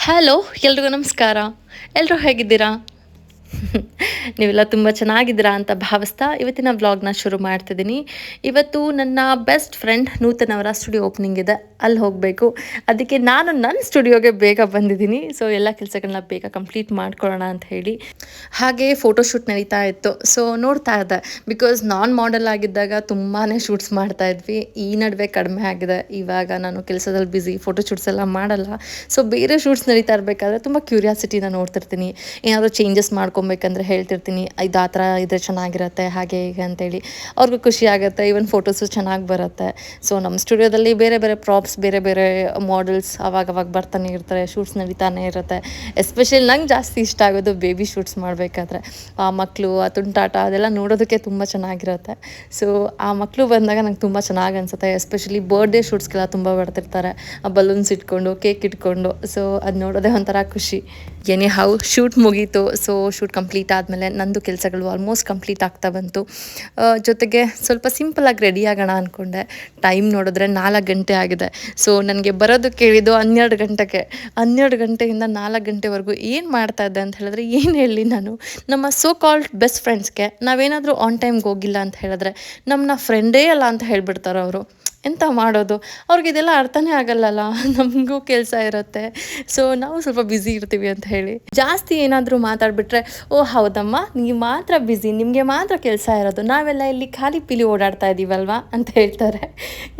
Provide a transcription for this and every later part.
Hello, ಎಲ್ರಿಗೂ ನಮಸ್ಕಾರ. ಎಲ್ಲರೂ ಹೇಗಿದ್ದೀರಾ? ನೀವೆಲ್ಲ ತುಂಬ ಚೆನ್ನಾಗಿದ್ದೀರಾ ಅಂತ ಭಾವಿಸ್ತಾ ಇವತ್ತಿನ ವ್ಲಾಗ್ನ ಶುರು ಮಾಡ್ತಿದ್ದೀನಿ. ಇವತ್ತು ನನ್ನ ಬೆಸ್ಟ್ ಫ್ರೆಂಡ್ ನೂತನ್ ಅವರ ಸ್ಟುಡಿಯೋ ಓಪನಿಂಗ್ ಇದೆ. ಅಲ್ಲಿ ಹೋಗಬೇಕು. ಅದಕ್ಕೆ ನಾನು ನನ್ನ ಸ್ಟುಡಿಯೋಗೆ ಬೇಗ ಬಂದಿದ್ದೀನಿ. ಸೊ ಎಲ್ಲ ಕೆಲಸಗಳನ್ನ ಬೇಗ ಕಂಪ್ಲೀಟ್ ಮಾಡ್ಕೊಳ್ಳೋಣ ಅಂತ ಹೇಳಿ. ಹಾಗೆ ಫೋಟೋಶೂಟ್ ನಡೀತಾ ಇತ್ತು. ಸೊ ನೋಡ್ತಾ ಇದ್ದೆ. ಬಿಕಾಸ್ ನಾನ್ ಮಾಡೆಲ್ ಆಗಿದ್ದಾಗ ತುಂಬಾ ಶೂಟ್ಸ್ ಮಾಡ್ತಾ ಇದ್ವಿ. ಈ ನಡುವೆ ಕಡಿಮೆ ಆಗಿದೆ. ಇವಾಗ ನಾನು ಕೆಲಸದಲ್ಲಿ ಬ್ಯುಸಿ, ಫೋಟೋಶೂಟ್ಸ್ ಎಲ್ಲ ಮಾಡಲ್ಲ. ಸೊ ಬೇರೆ ಶೂಟ್ಸ್ ನಡೀತಾ ಇರಬೇಕಾದ್ರೆ ತುಂಬ ಕ್ಯೂರಿಯಾಸಿಟಿನ ನೋಡ್ತಿರ್ತೀನಿ. ಏನಾದರೂ ಚೇಂಜಸ್ ಮಾಡ್ಕೊಬೇಕಂದ್ರೆ ಹೇಳ್ತಿರ್ತೀನಿ, ಇದು ಆ ಥರ ಇದ್ರೆ ಚೆನ್ನಾಗಿರುತ್ತೆ ಹಾಗೆ ಹೀಗೆ ಅಂತೇಳಿ. ಅವ್ರಿಗೂ ಖುಷಿ ಆಗುತ್ತೆ. ಈವನ್ ಫೋಟೋಸು ಚೆನ್ನಾಗಿ ಬರುತ್ತೆ. ಸೊ ನಮ್ಮ ಸ್ಟುಡಿಯೋದಲ್ಲಿ ಬೇರೆ ಬೇರೆ ಪ್ರಾಪ್ಸ್, ಬೇರೆ ಬೇರೆ ಮಾಡೆಲ್ಸ್ ಅವಾಗವಾಗ ಬರ್ತಾನೆ ಇರ್ತಾರೆ. ಶೂಟ್ಸ್ ನಡೀತಾನೆ ಇರುತ್ತೆ. ಎಸ್ಪೆಷಲಿ ನಂಗೆ ಜಾಸ್ತಿ ಇಷ್ಟ ಆಗೋದು ಬೇಬಿ ಶೂಟ್ಸ್ ಮಾಡಬೇಕಾದ್ರೆ. ಆ ಮಕ್ಕಳು, ಆ ತುಂಟಾಟ ಅದೆಲ್ಲ ನೋಡೋದಕ್ಕೆ ತುಂಬ ಚೆನ್ನಾಗಿರುತ್ತೆ. ಸೊ ಆ ಮಕ್ಕಳು ಬಂದಾಗ ನಂಗೆ ತುಂಬ ಚೆನ್ನಾಗಿ ಅನಿಸುತ್ತೆ. ಎಸ್ಪೆಷಲಿ ಬರ್ಡೇ ಶೂಟ್ಸ್ಗೆಲ್ಲ ತುಂಬ ಬರ್ತಿರ್ತಾರೆ. ಆ ಬಲೂನ್ಸ್ ಇಟ್ಕೊಂಡು, ಕೇಕ್ ಇಟ್ಕೊಂಡು. ಸೊ ಅದು ನೋಡೋದೇ ಒಂಥರ ಖುಷಿ. ಎನಿ ಹೌ ಶೂಟ್ ಮುಗೀತು. ಸೊ ಶೂಟ್ ಕಂಪ್ಲೀಟ್ ಆದಮೇಲೆ ನಂದು ಕೆಲಸಗಳು ಆಲ್ಮೋಸ್ಟ್ ಕಂಪ್ಲೀಟ್ ಆಗ್ತಾ ಬಂತು. ಜೊತೆಗೆ ಸ್ವಲ್ಪ ಸಿಂಪಲಾಗಿ ರೆಡಿ ಆಗೋಣ ಅಂದ್ಕೊಂಡೆ. ಟೈಮ್ ನೋಡಿದ್ರೆ 4 ಗಂಟೆ ಆಗಿದೆ. ಸೊ ನನಗೆ ಬರೋದು ಕೇಳಿದ್ದು 12 ಗಂಟೆಗೆ. 12 ಗಂಟೆಯಿಂದ 4 ಗಂಟೆವರೆಗೂ ಏನು ಮಾಡ್ತಾ ಇದ್ದೆ ಅಂತ ಹೇಳಿದ್ರೆ, ಏನು ಹೇಳಿ ನಾನು, ನಮ್ಮ ಸೋ ಕಾಲ್ಡ್ ಬೆಸ್ಟ್ ಫ್ರೆಂಡ್ಸ್ಗೆ ನಾವೇನಾದರೂ ಆನ್ ಟೈಮ್ಗೆ ಹೋಗಿಲ್ಲ ಅಂತ ಹೇಳಿದ್ರೆ ನಮ್ಮನ್ನ ಫ್ರೆಂಡೇ ಅಲ್ಲ ಅಂತ ಹೇಳಿಬಿಡ್ತಾರೆ ಅವರು. ಎಂತ ಮಾಡೋದು? ಅವ್ರಿಗಿದೆಲ್ಲ ಅರ್ಥನೇ ಆಗಲ್ಲಲ್ಲ. ನಮಗೂ ಕೆಲಸ ಇರುತ್ತೆ. ಸೊ ನಾವು ಸ್ವಲ್ಪ ಬ್ಯುಸಿ ಇರ್ತೀವಿ ಅಂತ ಹೇಳಿ ಜಾಸ್ತಿ ಏನಾದರೂ ಮಾತಾಡಿಬಿಟ್ರೆ, ಓ ಹೌದಮ್ಮ, ನೀವು ಮಾತ್ರ ಬ್ಯುಸಿ, ನಿಮಗೆ ಮಾತ್ರ ಕೆಲಸ ಇರೋದು, ನಾವೆಲ್ಲ ಇಲ್ಲಿ ಖಾಲಿ ಪೀಲಿ ಓಡಾಡ್ತಾ ಇದ್ದೀವಲ್ವಾ ಅಂತ ಹೇಳ್ತಾರೆ.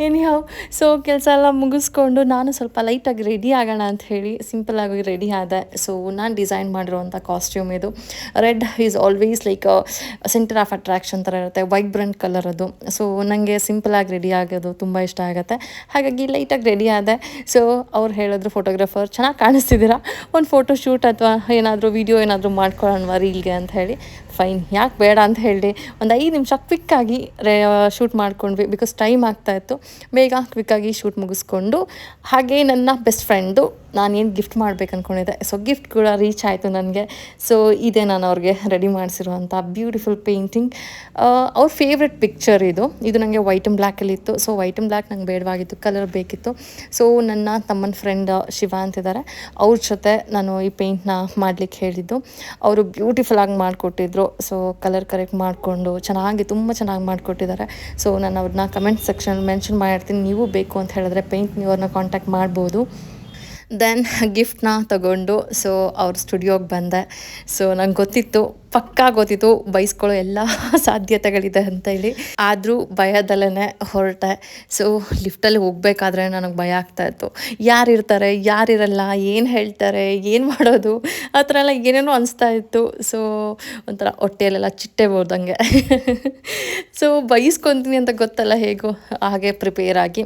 ಎನಿಹೌ ಸೊ ಕೆಲಸ ಎಲ್ಲ ಮುಗಿಸ್ಕೊಂಡು ನಾನು ಸ್ವಲ್ಪ ಲೈಟಾಗಿ ರೆಡಿ ಆಗೋಣ ಅಂತ ಹೇಳಿ ಸಿಂಪಲಾಗಿ ರೆಡಿ ಆದೆ. ಸೊ ನಾನು ಡಿಸೈನ್ ಮಾಡಿರುವಂಥ ಕಾಸ್ಟ್ಯೂಮ್ ಇದು. Red is always like centre of attraction ಥರ ಇರುತ್ತೆ. ವೈಬ್ರೆಂಟ್ ಕಲರ್ ಅದು. ಸೊ ನನಗೆ ಸಿಂಪಲಾಗಿ ರೆಡಿ ಆಗೋದು ತುಂಬ ಇಷ್ಟ ಆಗುತ್ತೆ. ಹಾಗಾಗಿ ಲೈಟಾಗಿ ರೆಡಿ ಆದೆ. ಸೊ ಅವ್ರು ಹೇಳಿದ್ರು, ಫೋಟೋಗ್ರಾಫರ್ ಚೆನ್ನಾಗಿ ಕಾಣಿಸ್ತಿದ್ದೀರಾ, ಒಂದು ಫೋಟೋ ಶೂಟ್ ಅಥವಾ ಏನಾದರೂ ವೀಡಿಯೋ ಏನಾದರೂ ಮಾಡ್ಕೊಳ್ಳೋಣವಾ ರೀಲ್ಗೆ ಅಂತ ಹೇಳಿ. ಫೈನ್, ಯಾಕೆ ಬೇಡ ಅಂತ ಹೇಳಿ ಒಂದು 5 ನಿಮಿಷ ಕ್ವಿಕ್ಕಾಗಿ ಶೂಟ್ ಮಾಡ್ಕೊಂಡ್ವಿ. ಬಿಕಾಸ್ ಟೈಮ್ ಆಗ್ತಾಯಿತ್ತು. ಬೇಗ ಕ್ವಿಕ್ಕಾಗಿ ಶೂಟ್ ಮುಗಿಸ್ಕೊಂಡು, ಹಾಗೆ ನನ್ನ ಬೆಸ್ಟ್ ಫ್ರೆಂಡು ನಾನೇನು ಗಿಫ್ಟ್ ಮಾಡ್ಬೇಕು ಅಂದ್ಕೊಂಡಿದ್ದೆ. ಸೊ ಗಿಫ್ಟ್ ಕೂಡ ರೀಚ್ ಆಯಿತು ನನಗೆ. ಸೊ ಇದೇ ನಾನು ಅವ್ರಿಗೆ ರೆಡಿ ಮಾಡಿಸಿರುವಂಥ ಬ್ಯೂಟಿಫುಲ್ ಪೇಂಟಿಂಗ್. ಅವ್ರ ಫೇವ್ರೆಟ್ ಪಿಕ್ಚರ್ ಇದು. ನನಗೆ ವೈಟ್ ಆ್ಯಂಡ್ ಬ್ಲ್ಯಾಕಲ್ಲಿತ್ತು. ಸೊ ವೈಟ್ ಆ್ಯಂಡ್ ಬ್ಲ್ಯಾಕ್ ನಂಗೆ ಬೇಡವಾಗಿತ್ತು, ಕಲರ್ ಬೇಕಿತ್ತು. ಸೊ ನನ್ನ ತಮ್ಮನ ಫ್ರೆಂಡ್ ಶಿವ ಅಂತಿದ್ದಾರೆ, ಅವ್ರ ಜೊತೆ ನಾನು ಈ ಪೇಂಟ್ನ ಮಾಡಲಿಕ್ಕೆ ಹೇಳಿದ್ದು. ಅವರು ಬ್ಯೂಟಿಫುಲ್ಲಾಗಿ ಮಾಡಿಕೊಟ್ಟಿದ್ರು. ಸೊ ಕಲರ್ ಕರೆಕ್ಟ್ ಮಾಡಿಕೊಂಡು ತುಂಬ ಚೆನ್ನಾಗಿ ಮಾಡಿಕೊಟ್ಟಿದ್ದಾರೆ. ಸೊ ನಾನು ಅವ್ರನ್ನ ಕಮೆಂಟ್ ಸೆಕ್ಷನ್ ಮೆನ್ಷನ್ ಮಾಡಿರ್ತೀನಿ. ನೀವು ಬೇಕು ಅಂತ ಹೇಳಿದ್ರೆ ಪೇಂಟ್ ನೀವು ಅವ್ರನ್ನ ಕಾಂಟ್ಯಾಕ್ಟ್ ಮಾಡ್ಬೋದು. ದೆನ್ ಗಿಫ್ಟ್ನ ತಗೊಂಡು ಸೊ ಅವ್ರ ಸ್ಟುಡಿಯೋಗೆ ಬಂದೆ. ಸೊ ನಂಗೆ ಪಕ್ಕಾ ಗೊತ್ತಿತ್ತು ಬೈಸ್ಕೊಳ್ಳೋ ಎಲ್ಲ ಸಾಧ್ಯತೆಗಳಿದೆ ಅಂತೇಳಿ. ಆದರೂ ಭಯದಲ್ಲೇ ಹೊರಟೆ. ಸೊ ಲಿಫ್ಟಲ್ಲಿ ಹೋಗಬೇಕಾದ್ರೆ ನನಗೆ ಭಯ ಆಗ್ತಾಯಿತ್ತು. ಯಾರಿರ್ತಾರೆ, ಯಾರಿರಲ್ಲ, ಏನು ಹೇಳ್ತಾರೆ, ಏನು ಮಾಡೋದು, ಆ ಥರ ಎಲ್ಲ ಏನೇನೋ ಅನಿಸ್ತಾ ಇತ್ತು. ಸೊ ಒಂಥರ ಹೊಟ್ಟೆಯಲ್ಲೆಲ್ಲ ಚಿಟ್ಟೆ ಬೋದಂಗೆ. ಸೊ ಬೈಸ್ಕೊತೀನಿ ಅಂತ ಗೊತ್ತಲ್ಲ ಹೇಗೋ ಹಾಗೆ ಪ್ರಿಪೇರ್ ಆಗಿ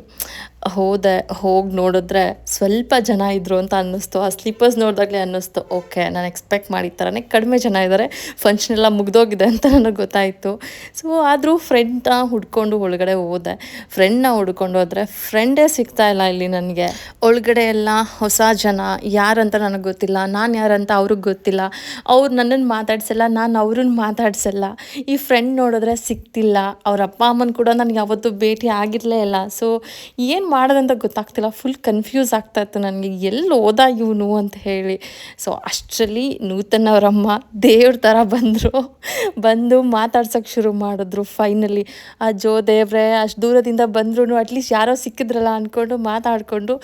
ಹೋಗಿ ನೋಡಿದ್ರೆ ಸ್ವಲ್ಪ ಜನ ಇದ್ದರು ಅಂತ ಅನ್ನಿಸ್ತು. ಆ ಸ್ಲೀಪರ್ಸ್ ನೋಡಿದಾಗಲೇ ಅನ್ನಿಸ್ತು, ಓಕೆ ನಾನು ಎಕ್ಸ್ಪೆಕ್ಟ್ ಮಾಡಿದ ಥರನೇ ಕಡಿಮೆ ಜನ ಇದ್ದಾರೆ, ಫಂಕ್ಷನ್ ಎಲ್ಲ ಮುಗ್ದೋಗಿದೆ ಅಂತ ನನಗೆ ಗೊತ್ತಾಯಿತು. ಸೊ ಆದರೂ ಫ್ರೆಂಡ್ನ ಹುಡ್ಕೊಂಡು ಒಳಗಡೆ ಹೋದೆ. ಫ್ರೆಂಡ್ನ ಹುಡ್ಕೊಂಡು ಹೋದರೆ ಫ್ರೆಂಡೇ ಸಿಗ್ತಾಯಿಲ್ಲ ಇಲ್ಲಿ ನನಗೆ. ಒಳಗಡೆ ಎಲ್ಲ ಹೊಸ ಜನ, ಯಾರಂತ ನನಗೆ ಗೊತ್ತಿಲ್ಲ, ನಾನು ಯಾರಂತ ಅವ್ರಿಗೆ ಗೊತ್ತಿಲ್ಲ. ಅವ್ರು ನನ್ನನ್ನು ಮಾತಾಡ್ಸಲ್ಲ, ನಾನು ಅವ್ರನ್ನ ಮಾತಾಡ್ಸಲ್ಲ. ಈ ಫ್ರೆಂಡ್ ನೋಡಿದ್ರೆ ಸಿಗ್ತಿಲ್ಲ. ಅವ್ರ ಅಪ್ಪ ಅಮ್ಮನ ಕೂಡ ನನಗೆ ಯಾವತ್ತೂ ಭೇಟಿ ಆಗಿರಲೇ ಇಲ್ಲ. ಸೊ ಏನು ಮಾಡೋದಂತ ಗೊತ್ತಾಗ್ತಿಲ್ಲ. ಫುಲ್ ಕನ್ಫ್ಯೂಸ್ ಆಗ್ತಾಯಿತ್ತು ನನಗೆ, ಎಲ್ಲಿ ಹೋದ ಇವನು ಅಂತ ಹೇಳಿ. ಸೊ ಅಷ್ಟರಲ್ಲಿ ನೂತನ್ ಅವರಮ್ಮ ದೇವ್ರ ಥರ ಬಂದು ಮಾತಾಡ್ಸೋಕ್ಕೆ ಶುರು ಮಾಡಿದ್ರು. ಫೈನಲಿ ದೇವ್ರೆ ಅಷ್ಟು ದೂರದಿಂದ ಬಂದ್ರು ಅಟ್ಲೀಸ್ಟ್ ಯಾರೋ ಸಿಕ್ಕಿದ್ರಲ್ಲ ಅಂದ್ಕೊಂಡು ಮಾತಾಡಿಕೊಂಡು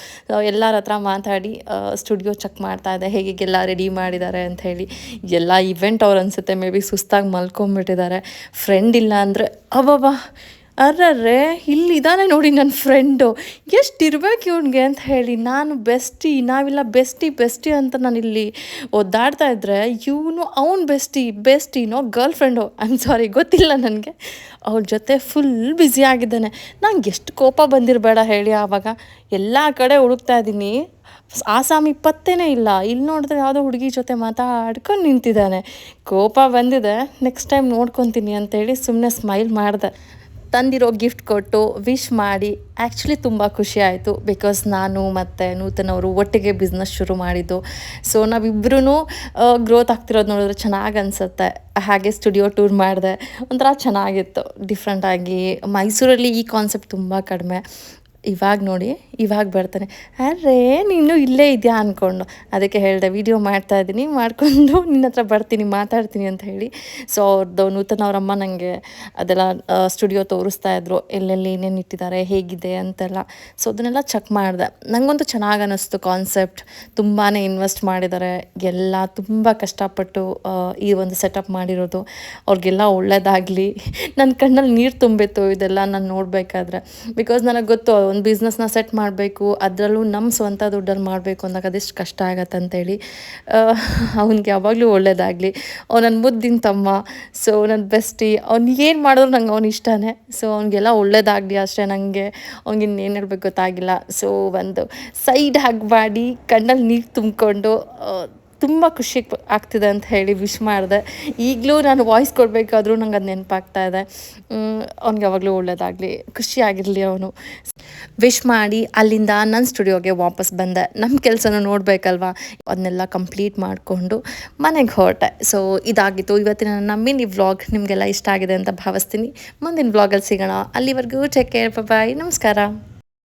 ಎಲ್ಲರ ಹತ್ರ ಮಾತಾಡಿ ಸ್ಟುಡಿಯೋ ಚೆಕ್ ಮಾಡ್ತಾಯಿದ್ದೆ, ಹೇಗೆಲ್ಲ ರೆಡಿ ಮಾಡಿದ್ದಾರೆ ಅಂತ ಹೇಳಿ. ಎಲ್ಲ ಇವೆಂಟ್ ಅವ್ರು ಅನಿಸುತ್ತೆ ಮೇ ಬಿ ಸುಸ್ತಾಗಿ ಮಲ್ಕೊಂಬಿಟ್ಟಿದ್ದಾರೆ. ಫ್ರೆಂಡ್ ಇಲ್ಲ ಅಂದರೆ ಅಬ್ಬಬ್ಬಾ, ಅರ್ರೇ ಇಲ್ಲಿದ್ದಾನೆ ನೋಡಿ ನನ್ನ ಫ್ರೆಂಡು, ಎಷ್ಟಿರ್ಬೇಕು ಇವನಿಗೆ ಅಂತ ಹೇಳಿ. ನಾವೆಲ್ಲ ಬೆಸ್ಟಿ ಅಂತ ನಾನಿಲ್ಲಿ ಒದ್ದಾಡ್ತಾ ಇದ್ದರೆ ಅವನು ಬೆಸ್ಟಿನೋ ಗರ್ಲ್ ಫ್ರೆಂಡು ಸಾರಿ ಗೊತ್ತಿಲ್ಲ ನನಗೆ, ಅವ್ರ ಜೊತೆ ಫುಲ್ ಬ್ಯುಸಿ ಆಗಿದ್ದಾನೆ. ನಂಗೆ ಎಷ್ಟು ಕೋಪ ಬಂದಿರಬೇಡ ಹೇಳಿ. ಆವಾಗ ಎಲ್ಲ ಕಡೆ ಹುಡುಕ್ತಾ ಇದ್ದೀನಿ, ಆಸಾಮಿ ಪತ್ತೇನೇ ಇಲ್ಲ. ಇಲ್ಲಿ ನೋಡಿದ್ರೆ ಯಾವುದೋ ಹುಡುಗಿ ಜೊತೆ ಮಾತಾಡ್ಕೊಂಡು ನಿಂತಿದ್ದಾನೆ. ಕೋಪ ಬಂದಿದೆ, ನೆಕ್ಸ್ಟ್ ಟೈಮ್ ನೋಡ್ಕೊತೀನಿ ಅಂತೇಳಿ ಸುಮ್ಮನೆ ಸ್ಮೈಲ್ ಮಾಡಿದೆ. ತಂದಿರೋ ಗಿಫ್ಟ್ ಕೊಟ್ಟು ವಿಶ್ ಮಾಡಿ ಆ್ಯಕ್ಚುಲಿ ತುಂಬ ಖುಷಿ ಆಯಿತು. ಬಿಕಾಸ್ ನಾನು ಮತ್ತು ನೂತನ್ ಅವರು ಒಟ್ಟಿಗೆ ಬಿಸ್ನೆಸ್ ಶುರು ಮಾಡಿದ್ದು. ಸೊ ನಾವಿಬ್ಬರೂ ಗ್ರೋತ್ ಆಗ್ತಿರೋದು ನೋಡಿದ್ರೆ ಚೆನ್ನಾಗಿ ಅನಿಸುತ್ತೆ. ಹಾಗೆ ಸ್ಟುಡಿಯೋ ಟೂರ್ ಮಾಡಿದೆ, ಒಂಥರ ಚೆನ್ನಾಗಿತ್ತು ಡಿಫ್ರೆಂಟಾಗಿ. ಮೈಸೂರಲ್ಲಿ ಈ ಕಾನ್ಸೆಪ್ಟ್ ತುಂಬ ಕಡಿಮೆ. ಇವಾಗ ನೋಡಿ ಇವಾಗ ಬರ್ತಾನೆ, ಅರೇ ನೀನು ಇಲ್ಲೇ ಇದೆಯಾ ಅಂದ್ಕೊಂಡು. ಅದಕ್ಕೆ ಹೇಳಿದೆ ವಿಡಿಯೋ ಮಾಡ್ತಾ ಇದ್ದೀನಿ, ಮಾಡಿಕೊಂಡು ನಿನ್ನ ಹತ್ರ ಬರ್ತೀನಿ ಮಾತಾಡ್ತೀನಿ ಅಂತ ಹೇಳಿ. ಸೊ ಅವ್ರದ್ದು ನೂತನ ಅವರಮ್ಮ ನನಗೆ ಅದೆಲ್ಲ ಸ್ಟುಡಿಯೋ ತೋರಿಸ್ತಾ ಇದ್ರು, ಎಲ್ಲೆಲ್ಲಿ ಏನೇನು ಇಟ್ಟಿದ್ದಾರೆ ಹೇಗಿದೆ ಅಂತೆಲ್ಲ. ಸೊ ಅದನ್ನೆಲ್ಲ ಚೆಕ್ ಮಾಡಿದೆ. ನನಗಂತೂ ಚೆನ್ನಾಗಿ ಅನ್ನಿಸ್ತು ಕಾನ್ಸೆಪ್ಟ್. ತುಂಬಾ ಇನ್ವೆಸ್ಟ್ ಮಾಡಿದ್ದಾರೆ, ಎಲ್ಲ ತುಂಬ ಕಷ್ಟಪಟ್ಟು ಈ ಒಂದು ಸೆಟಪ್ ಮಾಡಿರೋದು. ಅವ್ರಿಗೆಲ್ಲ ಒಳ್ಳೆಯದಾಗಲಿ. ನನ್ನ ಕಣ್ಣಲ್ಲಿ ನೀರು ತುಂಬಿತ್ತು ಇದೆಲ್ಲ ನಾನು ನೋಡಬೇಕಾದ್ರೆ. ಬಿಕಾಸ್ ನನಗೆ ಗೊತ್ತು ಒಂದು ಬಿಸ್ನೆಸ್ನ ಸೆಟ್ ಮಾಡಬೇಕು, ಅದರಲ್ಲೂ ನಮ್ಮ ಸ್ವಂತ ದುಡ್ಡಲ್ಲಿ ಮಾಡಬೇಕು ಅಂದಾಗ ಅದೆಷ್ಟು ಕಷ್ಟ ಆಗತ್ತೆ ಅಂತೇಳಿ. ಅವ್ನಿಗೆ ಯಾವಾಗಲೂ ಒಳ್ಳೆಯದಾಗಲಿ. ಅವ್ನು ನನ್ನ ಮುದ್ದಿನ ತಮ್ಮ, ಸೊ ನನ್ನ ಬೆಸ್ಟಿ. ಅವ್ನು ಏನು ಮಾಡಿದ್ರು ನಂಗೆ ಅವ್ನು ಇಷ್ಟನೇ. ಸೊ ಅವ್ನಿಗೆಲ್ಲ ಒಳ್ಳೇದಾಗಲಿ ಅಷ್ಟೇ. ನನಗೆ ಅವ್ನಿಗೆ ಇನ್ನೇನು ಹೇಳ್ಬೇಕು ಗೊತ್ತಾಗಿಲ್ಲ. ಸೊ ಒಂದು ಸೈಡ್ ಹಗ್ ಮಾಡಿ ಕಣ್ಣಲ್ಲಿ ನೀರು ತುಂಬಿಕೊಂಡು ತುಂಬ ಖುಷಿ ಆಗ್ತಿದೆ ಅಂತ ಹೇಳಿ ವಿಶ್ ಮಾಡಿದೆ. ಈಗಲೂ ನಾನು ವಾಯ್ಸ್ ಕೊಡಬೇಕಾದ್ರೂ ನಂಗೆ ಅದು ನೆನಪಾಗ್ತಾ ಇದೆ. ಅವ್ನಿಗೆ ಯಾವಾಗಲೂ ಒಳ್ಳೆಯದಾಗಲಿ, ಖುಷಿಯಾಗಿರಲಿ ಅವನು. ವಿಶ್ ಮಾಡಿ ಅಲ್ಲಿಂದ ನನ್ನ ಸ್ಟುಡಿಯೋಗೆ ವಾಪಸ್ ಬಂದೆ. ನಮ್ಮ ಕೆಲಸನೂ ನೋಡಬೇಕಲ್ವ, ಅದನ್ನೆಲ್ಲ ಕಂಪ್ಲೀಟ್ ಮಾಡಿಕೊಂಡು ಮನೆಗೆ ಹೊರಟೆ. ಸೊ ಇದಾಗಿತ್ತು ಇವತ್ತಿನ ನನ್ನ ಮಿನಿ ವ್ಲಾಗ್. ನಿಮಗೆಲ್ಲ ಇಷ್ಟ ಆಗಿದೆ ಅಂತ ಭಾವಿಸ್ತೀನಿ. ಮುಂದಿನ ವ್ಲಾಗಲ್ಲಿ ಸಿಗೋಣ. ಅಲ್ಲಿವರೆಗೂ ಟೇಕ್ ಕೇರ್, ಬಾಯ್, ನಮಸ್ಕಾರ.